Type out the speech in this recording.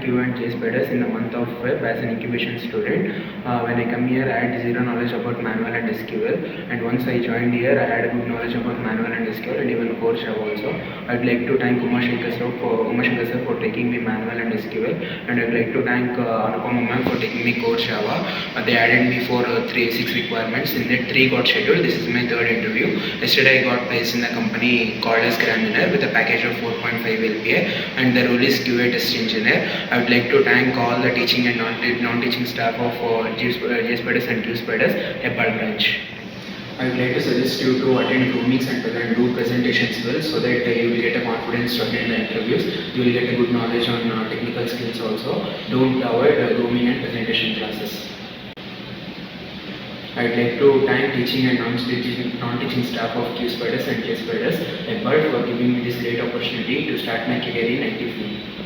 Q and Qspiders in the month of Feb as an incubation student. When I come here, I had zero knowledge about manual and SQL, and once I joined here, I had a good knowledge about manual and SQL and even core Java also. I'd like to thank Umashankar sir for taking me manual and SQL, and I'd like to thank Anupama ma'am for taking me core Java. They added me for 6 requirements. In that 3 got scheduled. This is my 3rd interview. Yesterday I got placed in a company called as Gramener with a package of 4.5 LPA, and the role is QA test engineer. I would like to thank all the teaching and non-teaching staff of Gspiders and Qspiders Hebbal branch. I would like to suggest you to attend grooming center and do presentations well, so that you will get a confidence to attend the interviews. You will get a good knowledge on technical skills also. Don't avoid grooming and presentation classes. I'd like to thank teaching and non-teaching staff of Qspiders and Qspiders Hebbal for giving me this great opportunity to start my career in IT field.